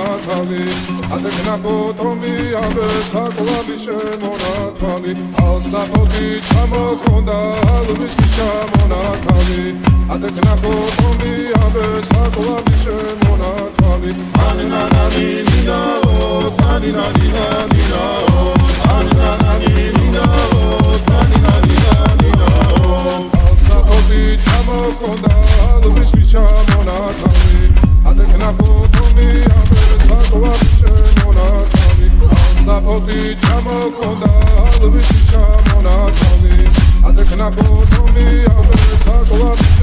მონათალი ადეკნა ბოტომი აბესაკლავი შემონათალი ალსტაფოთი ჩამოქონდა ალვისკი ჩამონათალი ადეკნა ბოტომი აბესაკლავი შემონათალი ანინანინინაო თანინანინანინაო ანინანინინაო თანინანინანინაო ალსტაფოთი ჩამოქონდა ალვისკი ჩამონათალი ადეკნა ბოტომი აბესაკლავი შემონათალი ალსტაფოთი ჩამოქონდა ალვისკი ჩამონათალი ადეკნა ბოტომი აბესაკლავი